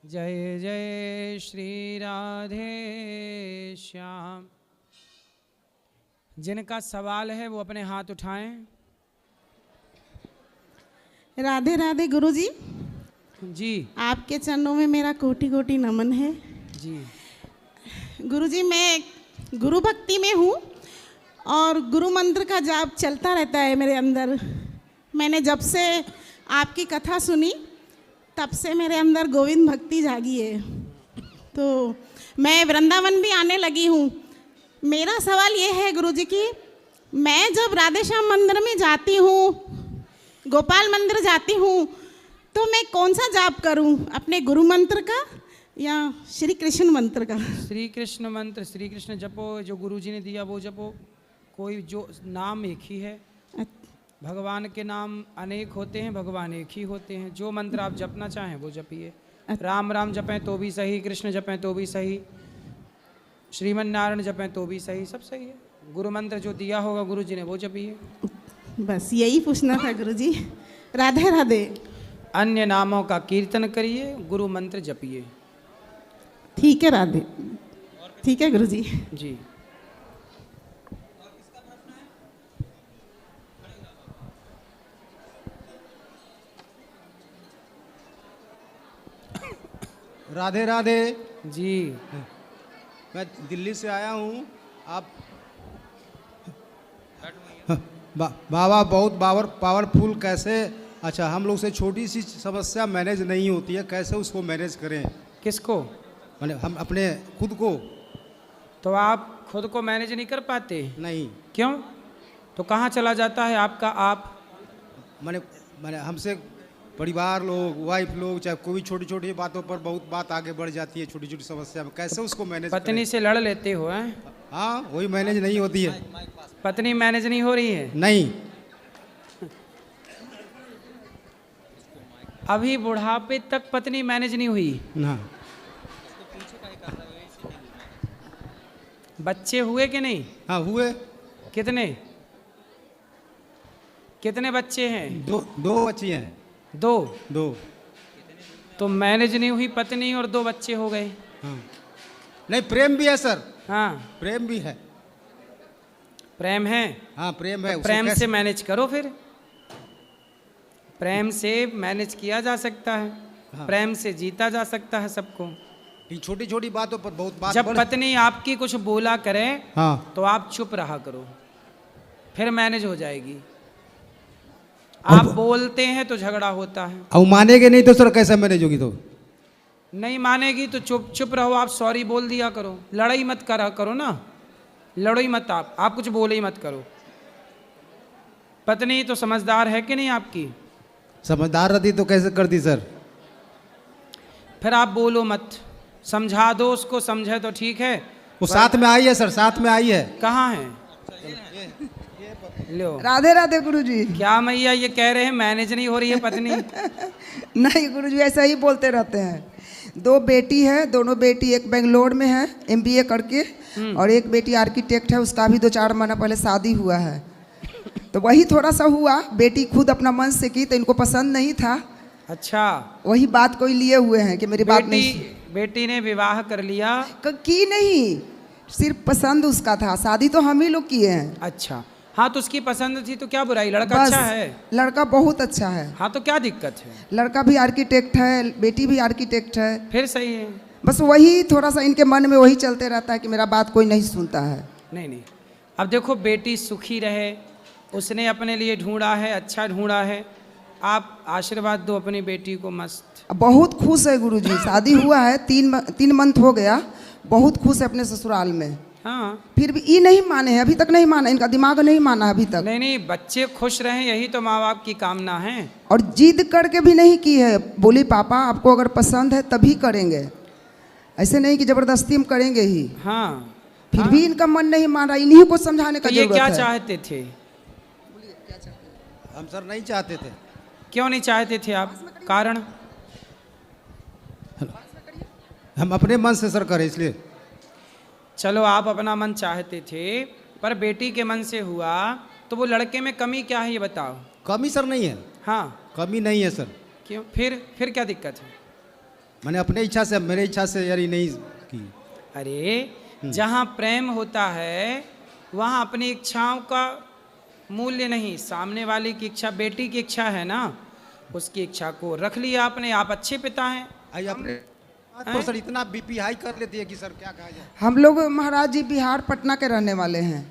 जय जय श्री राधे श्याम। जिनका सवाल है वो अपने हाथ उठाएं। राधे राधे गुरुजी। जी आपके चरणों में मेरा कोटि कोटि नमन है। जी गुरुजी, मैं गुरु भक्ति में हूँ और गुरु मंत्र का जाप चलता रहता है मेरे अंदर। मैंने जब से आपकी कथा सुनी तब से मेरे अंदर गोविंद भक्ति जागी है, तो मैं वृंदावन भी आने लगी हूँ। मेरा सवाल ये है गुरुजी कि मैं जब राधे श्याम मंदिर में जाती हूँ, गोपाल मंदिर जाती हूँ, तो मैं कौन सा जाप करूँ, अपने गुरु मंत्र का या श्री कृष्ण मंत्र का? श्री कृष्ण मंत्र, श्री कृष्ण जपो, जो गुरु जी ने दिया वो जपो। कोई जो नाम एक ही है, भगवान के नाम अनेक होते हैं, भगवान एक ही होते हैं। जो मंत्र आप जपना चाहें वो जपिए। राम राम जपें तो भी सही, कृष्ण जपें तो भी सही, श्रीमन नारायण जपें तो भी सही, सब सही है। गुरु मंत्र जो दिया होगा गुरु जी ने वो जपिए। बस यही पूछना था गुरुजी। राधे राधे। अन्य नामों का कीर्तन करिए, गुरु मंत्र जपिए। ठीक है राधे, ठीक है गुरुजी। जी राधे राधे जी। मैं दिल्ली से आया हूँ। आप बाबा बहुत पावरफुल कैसे? अच्छा, हम लोग से छोटी सी समस्या मैनेज नहीं होती है, कैसे उसको मैनेज करें? किसको? मैंने हम अपने खुद को। तो आप खुद को मैनेज नहीं कर पाते? नहीं। क्यों? तो कहाँ चला जाता है आपका आप? मैंने हमसे परिवार लोग, वाइफ लोग, चाहे कोई भी छोटी छोटी बातों पर बहुत बात आगे बढ़ जाती है। छोटी छोटी समस्या में कैसे उसको मैनेज करें? पत्नी से लड़ लेते हो हैं? हाँ, वही मैनेज नहीं होती है। पत्नी मैनेज नहीं हो रही है? नहीं। अभी बुढ़ापे तक पत्नी मैनेज नहीं हुई ना। बच्चे हुए कि नहीं? हाँ हुए। कितने कितने बच्चे हैं? दो बच्ची हैं। दो। तो मैनेज नहीं हुई पत्नी और 2 बच्चे हो गए। हाँ। नहीं, प्रेम भी है सर। हाँ, प्रेम भी है। प्रेम है। हाँ प्रेम है। तो प्रेम से मैनेज करो फिर। प्रेम से मैनेज किया जा सकता है। हाँ। प्रेम से जीता जा सकता है सबको। छोटी छोटी बातों पर बहुत बात। जब पत्नी आपकी कुछ बोला करे, हाँ, तो आप चुप रहा करो, फिर मैनेज हो जाएगी। आप बोलते हैं तो झगड़ा होता है। अब मानेगे नहीं तो सर कैसे मैनेज होगी? तो नहीं मानेगी तो चुप रहो, आप सॉरी बोल दिया करो। लड़ाई मत करो ना, लड़ो ही मत। आप कुछ बोले ही मत करो। पत्नी तो समझदार है कि नहीं आपकी? समझदार रहती तो कैसे करती सर? फिर आप बोलो मत, समझा दो उसको, समझे तो ठीक है। वो साथ में आई है सर, साथ में आई है। कहाँ है? लो। राधे राधे गुरुजी। क्या मैया ये कह रहे हैं मैनेज नहीं हो रही है पत्नी? नहीं गुरुजी, ऐसा ही बोलते रहते हैं। 2 बेटी है, दोनों बेटी एक बेंगलोर में है MBA करके, और एक बेटी आर्किटेक्ट है, उसका भी 2-4 महीना पहले शादी हुआ है। तो वही थोड़ा सा हुआ, बेटी खुद अपना मन से की तो इनको पसंद नहीं था। अच्छा, वही बात कोई लिए हुए हैं कि मेरी बात नहीं। बेटी ने विवाह कर लिया? की नहीं, सिर्फ पसंद उसका था, शादी तो हम ही लोग किए हैं। अच्छा, हाँ तो उसकी पसंद थी तो क्या बुराई? लड़का अच्छा है? लड़का बहुत अच्छा है। हाँ तो क्या दिक्कत है? लड़का भी आर्किटेक्ट है, बेटी भी आर्किटेक्ट है। फिर सही है। बस वही थोड़ा सा इनके मन में वही चलते रहता है कि मेरा बात कोई नहीं सुनता है। नहीं, अब देखो बेटी सुखी रहे, उसने अपने लिए ढूंढा है, अच्छा ढूंढा है, आप आशीर्वाद दो अपनी बेटी को। मस्त, बहुत खुश है गुरुजी। शादी हुआ है 3 मंथ हो गया, बहुत खुश है अपने ससुराल में। हाँ, फिर भी ये नहीं माने हैं, अभी तक नहीं माना, इनका दिमाग नहीं माना अभी तक। नहीं, बच्चे खुश रहें यही तो माँ बाप की कामना है। और जिद करके भी नहीं की है, बोली पापा आपको अगर पसंद है तभी करेंगे, ऐसे नहीं कि जबरदस्ती हम करेंगे ही। हाँ, फिर हाँ? भी इनका मन नहीं मान रहा, इन्हीं को समझाने का तो ये जरूरत क्या है। चाहते थे? हम सर नहीं चाहते थे। क्यों नहीं चाहते थे आप? कारण? हम अपने मन से सर करें इसलिए। चलो आप अपना मन चाहते थे, पर बेटी के मन से हुआ, तो वो लड़के में कमी क्या है ये बताओ। कमी सर नहीं है। हाँ, कमी नहीं है सर। क्यों? फिर क्या दिक्कत है? मैंने अपने इच्छा से, मेरे इच्छा से यारी नहीं की। अरे जहाँ प्रेम होता है वहाँ अपनी इच्छाओं का मूल्य नहीं, सामने वाले की इच्छा, बेटी की इच्छा है ना, उसकी इच्छा को रख लिया आपने। आप अच्छे पिता हैं। आई अपने तो सर इतना बीपी हाई कर लेती है कि सर क्या कहा जाए। हम लोग महाराज जी बिहार पटना के रहने वाले हैं,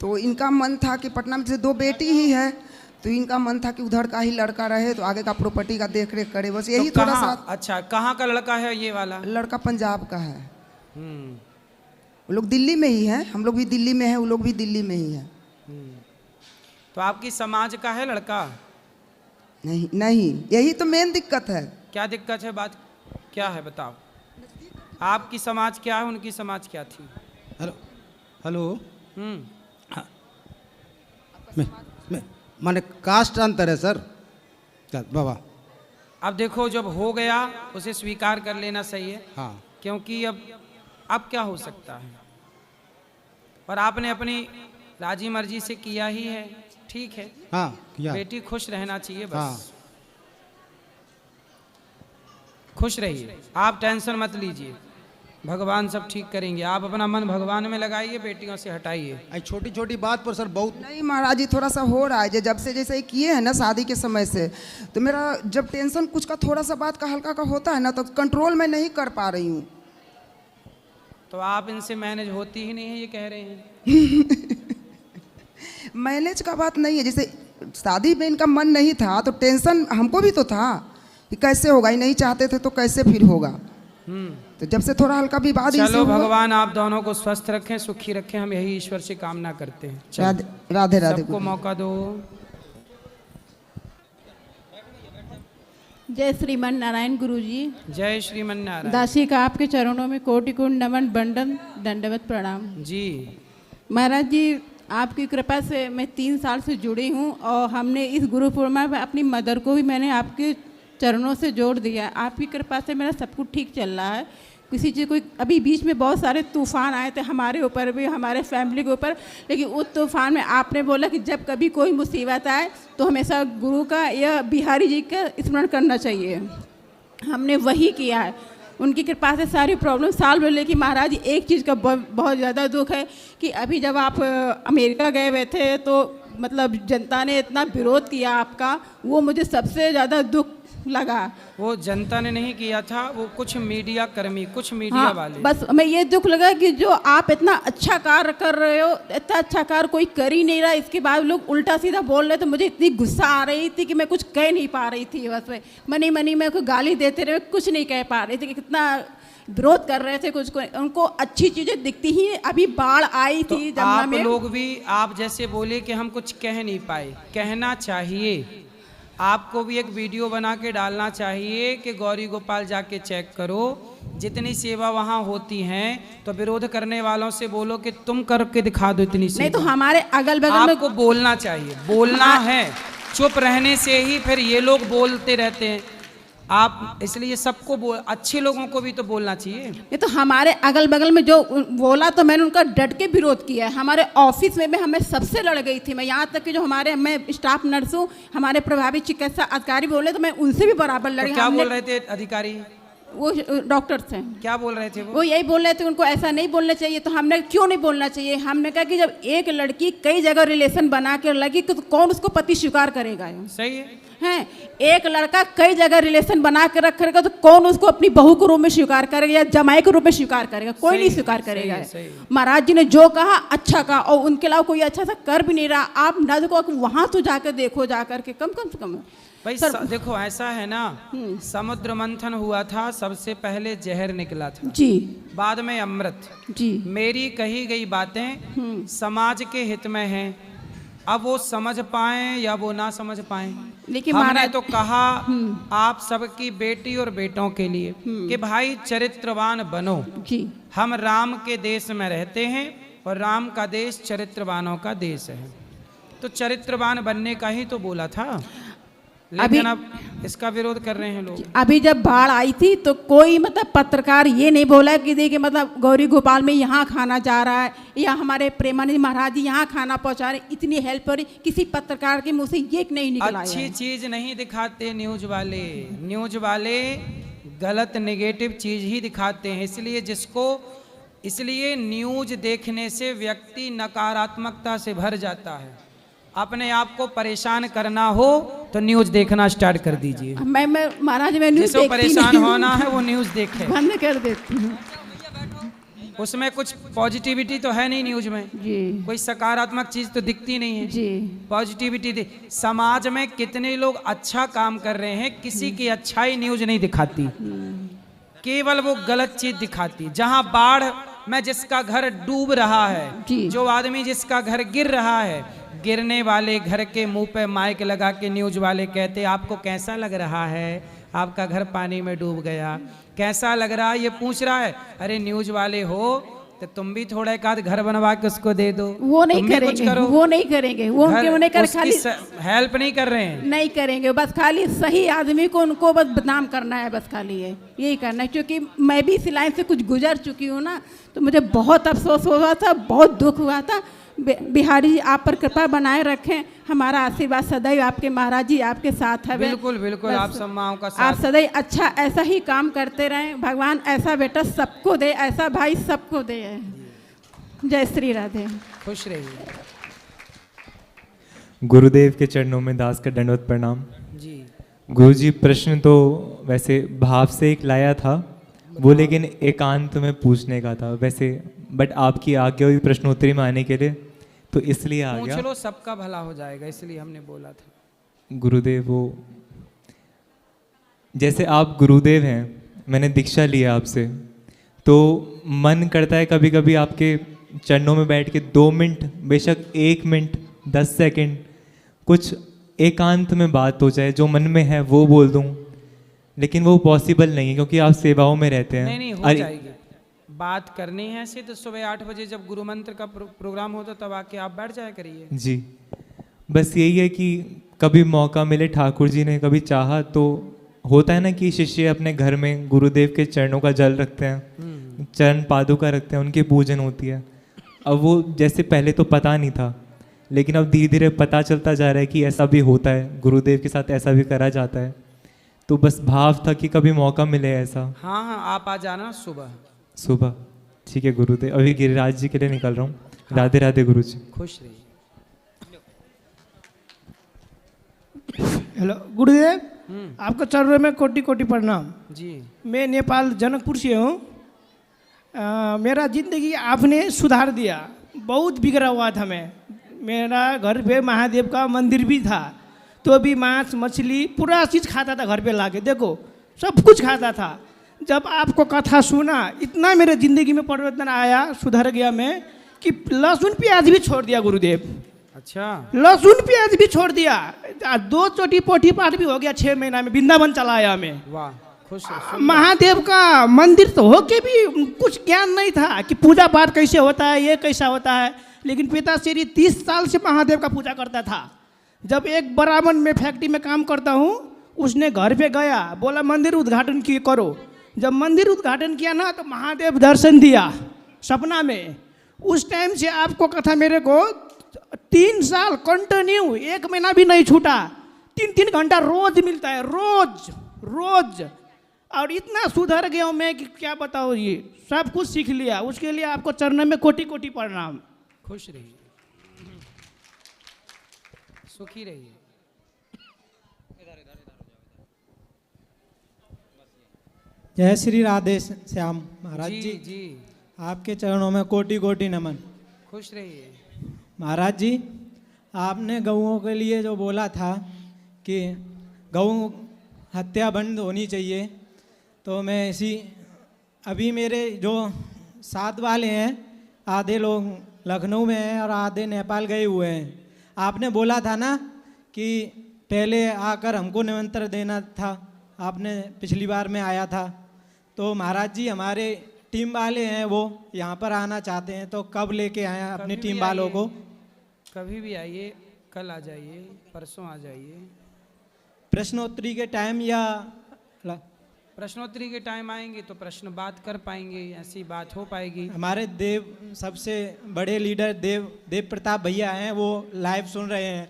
तो इनका मन था कि पटना में से 2 बेटी ही है, तो इनका मन था कि उधर का ही लड़का रहे तो आगे का प्रॉपर्टी का देख रेख करे, बस यही तो थोड़ा कहाँ, सा। अच्छा कहाँ का लड़का है ये वाला? लड़का पंजाब का है, हम्म वो लोग दिल्ली में ही हैं, हम लोग भी दिल्ली में हैं, वो लोग भी दिल्ली में ही हैं। तो आपकी समाज का है लड़का? नहीं नहीं, यही तो मेन दिक्कत है। क्या दिक्कत है, बात क्या है बताओ। आपकी समाज क्या है, उनकी समाज क्या थी? हेलो हेलो, हम्म माने कास्ट अंतर है सर। चल बाबा, अब देखो जब हो गया उसे स्वीकार कर लेना सही है, हाँ क्योंकि अब क्या हो सकता है। पर आपने अपनी राजी मर्जी से किया ही है, ठीक है, हाँ किया। बेटी खुश रहना चाहिए बस। हाँ खुश रहिए, आप टेंशन मत लीजिए, भगवान सब ठीक करेंगे। आप अपना मन भगवान में लगाइए, बेटियों से हटाइए। आई छोटी छोटी बात पर सर बहुत नहीं महाराज जी, थोड़ा सा हो रहा है, जब से जैसे किए हैं ना शादी के समय से, तो मेरा जब टेंशन कुछ का थोड़ा सा बात का हल्का का होता है ना, तो कंट्रोल में नहीं कर पा रही हूँ। तो आप इनसे मैनेज होती ही नहीं है, ये कह रहे हैं। मैनेज का बात नहीं है, जैसे शादी में इनका मन नहीं था तो टेंशन हमको भी तो था कि कैसे होगा, ही नहीं चाहते थे तो कैसे फिर होगा। तो जब से थोड़ा हल्का विवाद चलो भगवान आप दोनों को स्वस्थ रखें, सुखी रखें, हम यही ईश्वर से कामना करते हैं। चलो, राधे राधे राधे। सबको मौका दो। जय श्रीमन नारायण गुरुजी। जय श्रीमन नारायण दासी का आपके चरणों में कोटि कोटि नमन बंदन दंडवत प्रणाम। जी। महाराज जी आपकी कृपा से मैं 3 साल से जुड़ी हूँ और हमने इस गुरु पूर्णिमा में अपनी मदर को भी मैंने आपके चरणों से जोड़ दिया। आपकी कृपा से मेरा सब कुछ ठीक चल रहा है। किसी चीज़ कोई, अभी बीच में बहुत सारे तूफान आए थे हमारे ऊपर भी, हमारे फैमिली के ऊपर, लेकिन उस तूफान में आपने बोला कि जब कभी कोई मुसीबत आए तो हमेशा गुरु का या बिहारी जी का स्मरण करना चाहिए। हमने वही किया है, उनकी कृपा से सारी प्रॉब्लम सॉल्व हो। लेकिन महाराज जी एक चीज़ का बहुत ज़्यादा दुख है कि अभी जब आप अमेरिका गए हुए थे तो मतलब जनता ने इतना विरोध किया आपका, वो मुझे सबसे ज़्यादा दुख लगा। वो जनता ने नहीं किया था, वो कुछ मीडिया कर्मी, कुछ मीडिया हाँ, वाले। बस मैं ये दुख लगा कि जो आप इतना अच्छा कार्य कर रहे हो, इतना अच्छा कार्य कोई कर ही नहीं रहा, इसके बाद लोग उल्टा सीधा बोल रहे थे। मुझे इतनी गुस्सा आ रही थी कि मैं कुछ कह नहीं पा रही थी। बस मनी मैं को गाली देते रहे, कुछ नहीं कह पा रही थी कि कितना विरोध कर रहे थे। कुछ को उनको अच्छी चीज़ें दिखती ही। अभी बाढ़ आई तो थी जमुना आप में, लोग भी आप जैसे बोले कि हम कुछ कह नहीं पाए, कहना चाहिए। आपको भी एक वीडियो बना के डालना चाहिए कि गौरी गोपाल जाके चेक करो, जितनी सेवा वहाँ होती हैं, तो विरोध करने वालों से बोलो कि तुम करके दिखा दो इतनी सेवा। नहीं तो हमारे अगल बगल में आपको बोलना चाहिए, बोलना है। चुप रहने से ही फिर ये लोग बोलते रहते हैं। आप इसलिए सबको अच्छे लोगों को भी तो बोलना चाहिए। नहीं तो हमारे अगल बगल में जो बोला तो मैंने उनका डट के विरोध किया है। हमारे ऑफिस में हमें सबसे लड़ गई थी मैं, यहाँ तक कि जो हमारे, मैं स्टाफ नर्स हूँ, हमारे प्रभावी चिकित्सा अधिकारी बोले तो मैं उनसे भी बराबर लड़ी। तो क्या बोल रहे थे अधिकारी? वो डॉक्टर्स हैं। क्या बोल रहे थे वो यही बोल रहे थे उनको ऐसा नहीं बोलना चाहिए। तो हमने क्यों नहीं बोलना चाहिए, हमने कहा कि जब एक लड़की कई जगह रिलेशन बना के लगी तो कौन उसको पति स्वीकार करेगा। सही है हैं, एक लड़का कई जगह रिलेशन बना के रखेगा तो कौन उसको अपनी बहू के रूप में स्वीकार करेगा या जमाई के रूप में स्वीकार करेगा? कोई नहीं स्वीकार करेगा। महाराज जी ने जो कहा अच्छा कहा, और उनके अलावा कोई अच्छा सा कर भी नहीं रहा। आप न देखो, वहां तो जाकर देखो, जाकर के कम से कम भाई देखो ऐसा है ना, समुद्र मंथन हुआ था, सबसे पहले जहर निकला था जी, बाद में अमृत जी। मेरी कही गई बातें समाज के हित में हैं। अब वो समझ पाए या वो ना समझ पाए, लेकिन हमने तो कहा आप सबकी बेटी और बेटों के लिए कि भाई चरित्रवान बनो। जी, हम राम के देश में रहते हैं और राम का देश चरित्रवानों का देश है, तो चरित्रवान बनने का ही तो बोला था। लेकिन अब इसका विरोध कर रहे हैं लोग। अभी जब बाढ़ आई थी तो कोई मतलब पत्रकार ये नहीं बोला कि देखिए मतलब गौरी गोपाल में यहाँ खाना जा रहा है या हमारे प्रेमानंद महाराज जी यहाँ खाना पहुँचा रहे, इतनी हेल्प हो रही, किसी पत्रकार के मुंह से ये नहीं निकला। अच्छी चीज नहीं दिखाते न्यूज वाले। न्यूज वाले गलत नेगेटिव चीज़ ही दिखाते हैं। इसलिए न्यूज देखने से व्यक्ति नकारात्मकता से भर जाता है। अपने आप को परेशान करना हो तो न्यूज देखना स्टार्ट कर दीजिए। मैं महाराज मैं न्यूज़ जिसको देखती परेशान नहीं हूँ। होना है वो न्यूज देखे। बंद कर देती हूँ। उसमें कुछ पॉजिटिविटी तो है नहीं न्यूज में, जी कोई सकारात्मक चीज तो दिखती नहीं है। जी पॉजिटिविटी समाज में कितने लोग अच्छा काम कर रहे हैं, किसी की अच्छाई न्यूज नहीं दिखाती, केवल वो गलत चीज दिखाती। जहां बाढ़ में जिसका घर डूब रहा है, जी। जो आदमी जिसका घर गिर रहा है, गिरने वाले घर के मुंह पे माइक लगा के न्यूज वाले कहते आपको कैसा लग रहा है, आपका घर पानी में डूब गया, कैसा लग रहा है, ये पूछ रहा है। अरे न्यूज वाले हो तो तुम भी थोड़ा एक आध घर बनवा के उसको दे दो। वो नहीं तुम भी कुछ करेंगे, करो। वो नहीं करेंगे, वो उनके उन्हें कर खाली हेल्प नहीं कर रहे हैं, नहीं करेंगे, बस खाली सही आदमी को उनको बस बदनाम करना है, बस खाली है यही करना है। क्योंकि मैं भी इस लाइन से कुछ गुजर चुकी हूँ ना, तो मुझे बहुत अफसोस हुआ था, बहुत दुख हुआ था। बिहारी जी आप पर कृपा बनाए रखें, हमारा आशीर्वाद सदैव आपके महाराज जी आपके साथ है। बिल्कुल बिल्कुल, आप सब माओं का आप साथ। सदैव अच्छा ऐसा ही काम करते रहें, भगवान ऐसा बेटा सबको दे, ऐसा भाई सबको दे। जय श्री राधे। खुश रहिए गुरुदेव के चरणों में दास का दंडवत प्रणाम। जी। गुरुजी प्रश्न तो वैसे भाव से एक लाया था वो, लेकिन एकांत में पूछने का था वैसे, बट आपकी आज्ञा हुई प्रश्नोत्तरी में आने के लिए, तो इसलिए आ पूछ गया। लो, सबका भला हो जाएगा, इसलिए हमने बोला था। गुरुदेव वो जैसे आप गुरुदेव हैं, मैंने दीक्षा लिया आपसे, तो मन करता है कभी कभी आपके चरणों में बैठ के 2 मिनट, बेशक 1 मिनट 10 सेकंड कुछ एकांत में बात हो जाए, जो मन में है वो बोल दूं, लेकिन वो पॉसिबल नहीं है क्योंकि आप सेवाओं में रहते हैं। नहीं हो जाएगी। बात करनी है ऐसे तो सुबह 8 बजे जब गुरु मंत्र का प्रोग्राम होता तब आके आप बैठ जाया करिए। जी, बस यही है कि कभी मौका मिले, ठाकुर जी ने कभी चाहा तो होता है ना कि शिष्य अपने घर में गुरुदेव के चरणों का जल रखते हैं, चरण पादुका रखते हैं, उनकी पूजन होती है। अब वो जैसे पहले तो पता नहीं था, लेकिन अब धीरे धीरे पता चलता जा रहा है कि ऐसा भी होता है, गुरुदेव के साथ ऐसा भी करा जाता है। तो बस भाव था कि कभी मौका मिले ऐसा। हाँ हाँ, आप आ जाना सुबह। ठीक है गुरुदेव, अभी गिरिराज जी के लिए निकल रहा हूँ। राधे राधे गुरु जी। खुश रहिए। हेलो गुरुदेव, आपका चरणों में कोटि कोटि प्रणाम जी। मैं नेपाल जनकपुर से हूँ। मेरा ज़िंदगी आपने सुधार दिया, बहुत बिगड़ा हुआ था मैं। मेरा घर पे महादेव का मंदिर भी था, तो भी मांस मछली पूरा चीज़ खाता था घर पे लाके, देखो सब कुछ खाता था। जब आपको कथा सुना, इतना मेरे ज़िंदगी में परिवर्तन आया, सुधर गया मैं कि लहसुन प्याज भी छोड़ दिया गुरुदेव। अच्छा, लहसुन प्याज भी छोड़ दिया, 2 चोटी पोटी पाठ भी हो गया 6 महीना में, वृंदावन चला आया मैं। वाह, खुश महादेव का मंदिर तो होके भी कुछ ज्ञान नहीं था कि पूजा पाठ कैसे होता है, ये कैसा होता है। लेकिन पिताश्री 30 साल से महादेव का पूजा करता था। जब एक ब्राह्मण में फैक्ट्री में काम करता हूँ, उसने घर पे गया, बोला मंदिर उद्घाटन की करो। जब मंदिर उद्घाटन किया ना, तो महादेव दर्शन दिया सपना में। उस टाइम से आपको कथा मेरे को 3 साल कंटिन्यू, 1 महीना भी नहीं छूटा, 3-3 घंटा रोज मिलता है, रोज। और इतना सुधर गया हूँ मैं कि क्या बताओ, ये सब कुछ सीख लिया। उसके लिए आपको चरणों में कोटि कोटि प्रणाम। खुश रहिए, सुखी रहिए। जय श्री राधे श्याम महाराज जी जी, जी, आपके चरणों में कोटि कोटि नमन। खुश रहिए। महाराज जी, आपने गऊओं के लिए जो बोला था कि गऊ हत्या बंद होनी चाहिए, तो मैं अभी मेरे जो साथ वाले हैं, आधे लोग लखनऊ में हैं और आधे नेपाल गए हुए हैं। आपने बोला था ना कि पहले आकर हमको निमंत्रण देना था, आपने पिछली बार में आया था। तो महाराज जी, हमारे टीम वाले हैं वो यहाँ पर आना चाहते हैं, तो कब लेके आए अपनी टीम वालों को? कभी भी आइए, कल आ जाइए, परसों आ जाइए। प्रश्नोत्तरी के टाइम या प्रश्नोत्तरी के टाइम आएंगे तो प्रश्न बात कर पाएंगे, ऐसी बात हो पाएगी। हमारे देव सबसे बड़े लीडर देव प्रताप भैया हैं, वो लाइव सुन रहे हैं,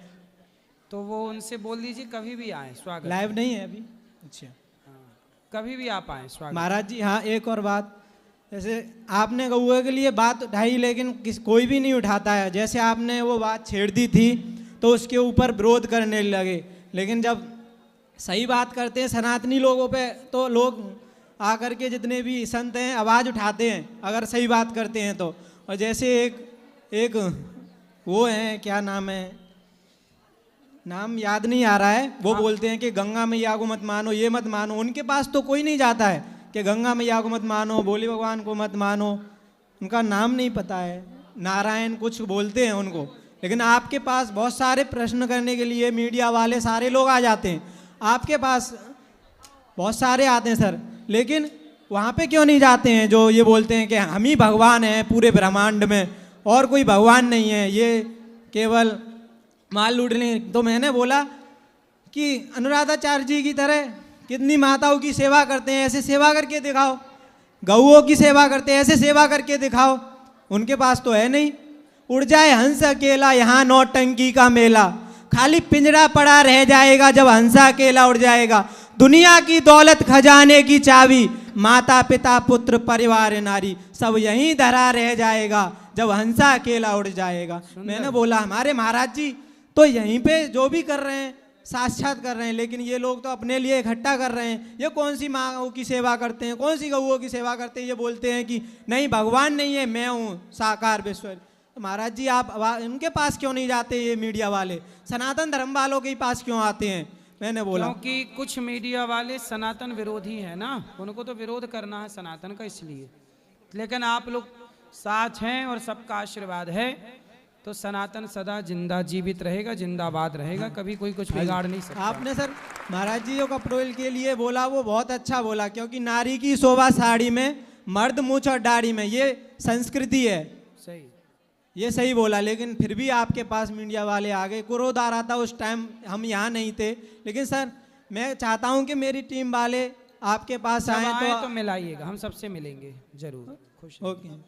तो वो उनसे बोल दीजिए कभी भी आए, स्वागत। लाइव नहीं है अभी? अच्छा, कभी भी आप आए, स्वागत। महाराज जी हाँ, एक और बात, जैसे आपने गौए के लिए बात उठाई लेकिन कोई भी नहीं उठाता है। जैसे आपने वो बात छेड़ दी थी तो उसके ऊपर विरोध करने लगे, लेकिन जब सही बात करते हैं सनातनी लोगों पे तो लोग आकर के जितने भी संत हैं आवाज़ उठाते हैं अगर सही बात करते हैं तो। और जैसे एक वो हैं, क्या नाम है, नाम याद नहीं आ रहा है, वो बोलते हैं कि गंगा मैया को मत मानो, ये मत मानो। उनके पास तो कोई नहीं जाता है कि गंगा मैया को मत मानो, भोले भगवान को मत मानो, उनका नाम नहीं पता है, नारायण कुछ बोलते हैं उनको। लेकिन आपके पास बहुत सारे प्रश्न करने के लिए मीडिया वाले सारे लोग आ जाते हैं, आपके पास बहुत सारे आते हैं सर, लेकिन वहाँ पे क्यों नहीं जाते हैं जो ये बोलते हैं कि हम ही भगवान हैं पूरे ब्रह्मांड में और कोई भगवान नहीं है, ये केवल माल लूटने। तो मैंने बोला कि अनुराधाचार्य जी की तरह कितनी माताओं की सेवा करते हैं, ऐसे सेवा करके दिखाओ। गऊओं की सेवा करते हैं, ऐसे सेवा करके दिखाओ। उनके पास तो है नहीं। उड़ जाए हंस अकेला यहाँ नौटंकी का मेला, खाली पिंजरा पड़ा रह जाएगा जब हंसा अकेला उड़ जाएगा। दुनिया की दौलत खजाने की चाबी, माता पिता पुत्र परिवार नारी, सब यहीं धरा रह जाएगा जब हंसा अकेला उड़ जाएगा। मैंने बोला हमारे महाराज जी तो यहीं पे जो भी कर रहे हैं साक्षात कर रहे हैं, लेकिन ये लोग तो अपने लिए इकट्ठा कर रहे हैं। ये कौन सी माँ की सेवा करते हैं, कौन सी गऊओं की सेवा करते हैं। ये बोलते हैं कि नहीं भगवान नहीं है, मैं हूँ साकार विश्वर। तो महाराज जी आप उनके पास क्यों नहीं जाते, ये मीडिया वाले सनातन धर्म वालों के पास क्यों आते हैं। मैंने बोला क्योंकि कुछ मीडिया वाले सनातन विरोधी है ना, उनको तो विरोध करना है सनातन का, इसलिए। लेकिन आप लोग साथ हैं और सबका आशीर्वाद है तो सनातन सदा जिंदा जीवित रहेगा, जिंदाबाद रहेगा, कभी कोई कुछ बिगाड़ नहीं सकता। आपने सर महाराज जी का कपड़ोल के लिए बोला, वो बहुत अच्छा बोला, क्योंकि नारी की शोभा साड़ी में, मर्द मूछ और दाढ़ी में, ये संस्कृति है। सही, ये सही बोला। लेकिन फिर भी आपके पास मीडिया वाले आ गए, क्रोध आ रहा था उस टाइम, हम यहाँ नहीं थे। लेकिन सर मैं चाहता हूँ कि मेरी टीम वाले आपके पास आए तो मिलाइएगा, हम सबसे मिलेंगे जरूर। खुश ओके।